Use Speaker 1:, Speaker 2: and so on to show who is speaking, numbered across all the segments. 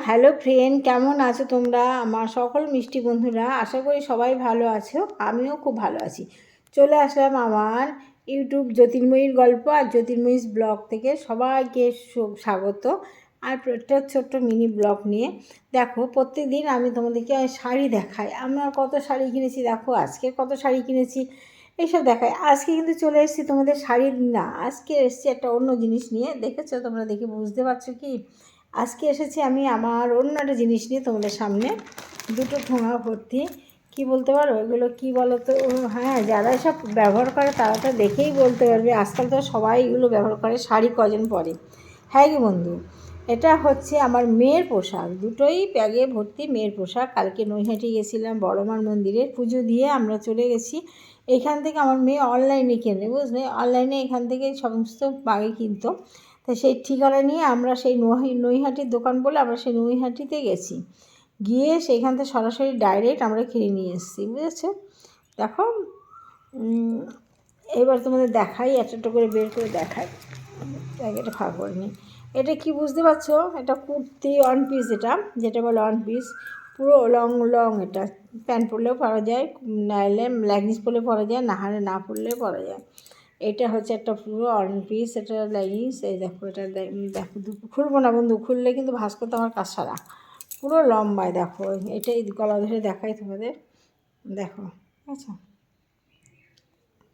Speaker 1: Hello friend, কেমন আছো তোমরা? আমার সকল মিষ্টি বন্ধুরা, আশা করি সবাই ভালো আছো। আমিও খুব ভালো আছি। চলে আসলাম আমার ইউটিউব জ্যোতির্ময়ীর গল্প আর জ্যোতির্ময়ীর ব্লগ থেকে। সবাইকে স্বাগত। আর একটা ছোট্ট মিনি ব্লগ নিয়ে দেখো, প্রত্যেক দিন আমি তোমাদেরকে শাড়ি দেখাই। আমরা কত শাড়ি কিনেছি দেখো, আজকে কত শাড়ি কিনেছি এইসব দেখাই। আজকে কিন্তু চলে এসেছি তোমাদের শাড়ি না, আজকে এসেছি একটা অন্য জিনিস নিয়ে। দেখেছো তোমরা, দেখে বুঝতে পারছো কি? আজকে এসেছি আমি আমার অন্য একটা জিনিস নিয়ে তোমাদের সামনে। দুটো ঠোঙা ভর্তি, কি বলতে পারো এগুলো কি বলো তো? হ্যাঁ, যারা এসব ব্যবহার করে তারা তো দেখেই বলতে পারবে। আজকাল তো সবাই এগুলো ব্যবহার করে। শাড়ি কজন পরে? হ্যাঁ কি বন্ধু, এটা হচ্ছে আমার মেয়ের পোশাক। দুটোই ব্যাগে ভর্তি মেয়ের পোশাক। কালকে নৈহাটি গেছিলাম বড়মার মন্দিরে, পুজো দিয়ে আমরা চলে গেছি। এখান থেকে আমার মেয়ে অনলাইনে কেনে, বুঝলে? অনলাইনে এখান থেকে সমস্ত বাগে কিনতো। তো সেই ঠিকানা নিয়ে আমরা সেই নৈহাটির দোকান বলে আমরা সেই নৈহাটিতে গেছি। গিয়ে সেইখান থেকে সরাসরি ডাইরেক্ট আমরা কিনে নিয়ে এসেছি, বুঝেছো? দেখো, এবার তোমাদের দেখাই, একটা করে বের করে দেখাই। এটা ফাঁকা করে নিই। এটা কি বুঝতে পারছো? এটা কুর্তি ওয়ান পিস, যেটা বলে ওয়ান পিস। পুরো লং এটা। প্যান্ট পরলেও পরা যায়, নাহলে লেগিংস পরলে পরা যায়, নাহলে না পরলেও পরা যায়। এটা হচ্ছে একটা পুরো ওয়ান পিস, এটা লেগিংস। এই দেখো, এটা দেখো, খুলবো না বন্ধু, খুললে কিন্তু ভাঁজ করতে আমার কাজ সারা। পুরো লম্বায় দেখো, এটাই গলা ধরে দেখাই তোমাদের। দেখো, আচ্ছা,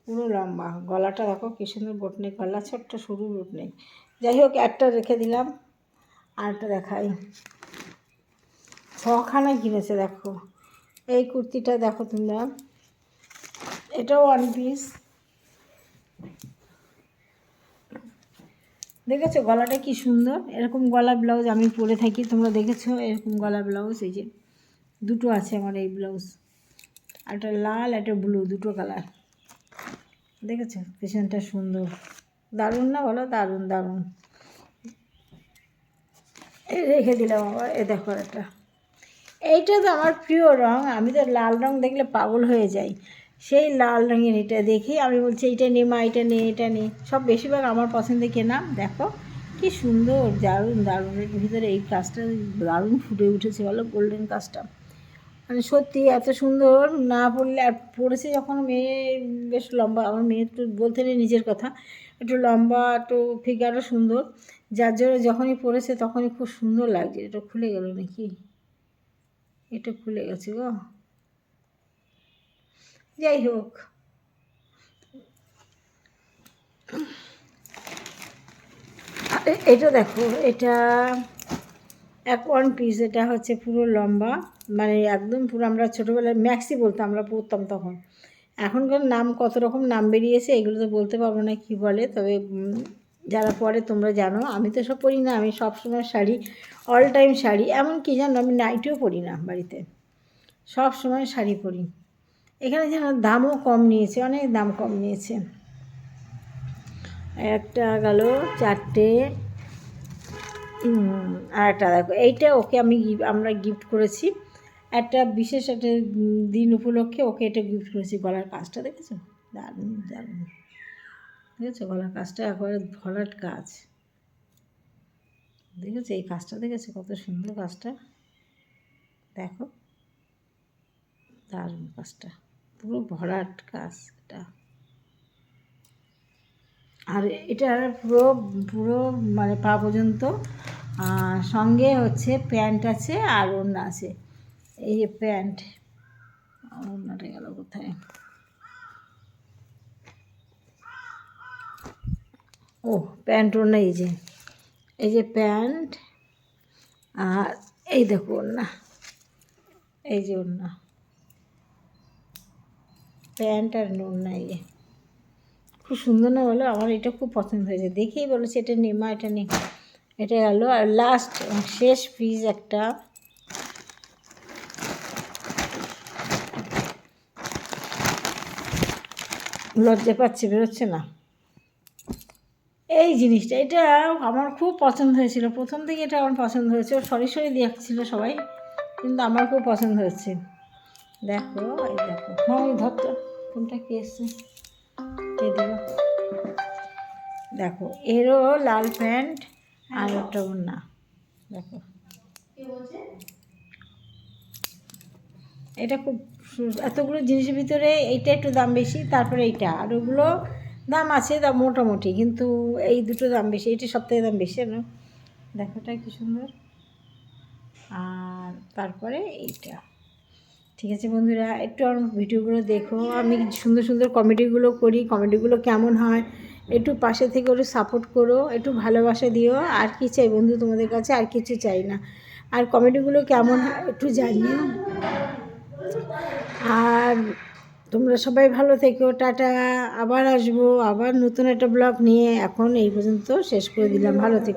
Speaker 1: পুরো লম্বা। গলাটা দেখো কি সুন্দর বোটনেক গলা, ছোট্ট সরু বোটনেক। যাই হোক, একটা রেখে দিলাম, আরেকটা দেখাই। ছখানা কিনেছে দেখো। এই কুর্তিটা দেখো তোমরা, এটাও ওয়ান পিস। দেখেছো গলাটা কি সুন্দর? এরকম গলা ব্লাউজ আমি পরে থাকি, তোমরা দেখেছো এরকম গলা ব্লাউজ? এই যে দুটো আছে আমার এই ব্লাউজ, একটা লাল একটা ব্লু, দুটো কালার। দেখেছো পেছনটা সুন্দর, দারুণ না বলো? দারুণ দারুণ। এই রেখে দিলাম আবার। এ দেখো একটা, এইটা তো আমার প্রিয় রঙ। আমি তো লাল রঙ দেখলে পাগল হয়ে যাই। সেই লাল রঙের এটা দেখি আমি বলছি এইটা নে মা, এটা নে, এটা নে। সব বেশিরভাগ আমার পছন্দে কেনা। দেখো কি সুন্দর, দারুণ দারুণ। এর ভিতরে এই কাজটা দারুণ ফুটে উঠেছে বলো, গোল্ডেন কাজটা। মানে সত্যি এত সুন্দর। না পড়লে, আর পড়েছে যখন মেয়ে বেশ লম্বা, আমার মেয়ে একটু বলতে নেই নিজের কথা, একটু লম্বা, একটু ফিগারও সুন্দর, যার জন্য যখনই পড়েছে তখনই খুব সুন্দর লাগছে। এটা খুলে গেল নাকি? এটা খুলে গেছে গো। যাই হোক, এটা দেখো, এটা এক ওয়ান পিস। এটা হচ্ছে পুরো লম্বা, মানে একদম পুরো। আমরা ছোটোবেলায় ম্যাক্সি বলতাম, আমরা পরতাম তখন। এখনকার নাম কত রকম নাম বেরিয়েছে, এগুলো তো বলতে পারবো না কী বলে। তবে যারা পরে তোমরা জানো। আমি তো সব পরি না, আমি সব সময় শাড়ি, অল টাইম শাড়ি। এমন কি জানো, আমি নাইটিও পরি না বাড়িতে, সব সময় শাড়ি পরি। এখানে যেন দামও কম নিয়েছে, অনেক দাম কম নিয়েছে। একটা গেল, চারটে। আর একটা দেখো, এইটা ওকে আমরা গিফট করেছি একটা বিশেষ একটা দিন উপলক্ষে। ওকে এটা গিফট করেছি। গলার কাজটা দেখেছো? দারুণ দারুণ। দেখেছো গলার কাজটা? একবারে ভরাট কাজ। দেখেছো এই কাজটা? দেখেছো কত সুন্দর কাজটা? দেখো, দারুণ কাজটা, পুরো ভরাট কাজ এটা। আর এটা পুরো পুরো মানে পা পর্যন্ত। সঙ্গে হচ্ছে প্যান্ট আছে আর ওড়না আছে। এই যে প্যান্ট, ওড়নাটা গেল কোথায়? ও, প্যান্ট ওড়না। এই যে প্যান্ট, আর এই দেখো ওড়না। এই যে ওড়না, প্যান্ট আর ওড়না। এই যে খুব সুন্দর না বলো? আমার এটা খুব পছন্দ হয়েছে, দেখেই বলেছে এটা নে মা, এটা নে। এটা গেল। আর লাস্ট শেষ পিস একটা, লজ্জা পাচ্ছে, বেরোচ্ছে না এই জিনিসটা। এটা আমার খুব পছন্দ হয়েছিল, প্রথম থেকে এটা আমার পছন্দ হয়েছে। ও সরি সরি দিয়েছিল সবাই, কিন্তু আমার খুব পছন্দ হয়েছে। দেখো, এই দেখো, হ্যাঁ ওই ধরতো কোনটা কি এসছে, এই দেখো। দেখো এরও লাল প্যান্ট আর একটা ওড়না। দেখো এটা খুব এতগুলো জিনিসের ভিতরে এইটা একটু দাম বেশি, তারপরে এইটা, আর ওগুলো দাম আছে দাম মোটামুটি, কিন্তু এই দুটো দাম বেশি, এইটা সবথেকে দাম বেশি না। দেখো এটা কি সুন্দর। আর তারপরে এইটা। ঠিক আছে বন্ধুরা, একটু আমার ভিডিওগুলো দেখো, আমি সুন্দর সুন্দর কমেডিগুলো করি, কমেডিগুলো কেমন হয় একটু পাশে থেকে একটু সাপোর্ট করো, একটু ভালোবাসা দিও। আর কি চাই বন্ধু তোমাদের কাছে, আর কিছু চাই না। আর কমেডিগুলো কেমন হয় একটু জানিও। আর তোমরা সবাই ভালো থেকো, টাটা। আবার আসবো, আবার নতুন একটা ব্লগ নিয়ে। এখন এই পর্যন্ত শেষ করে দিলাম, ভালো থেকো।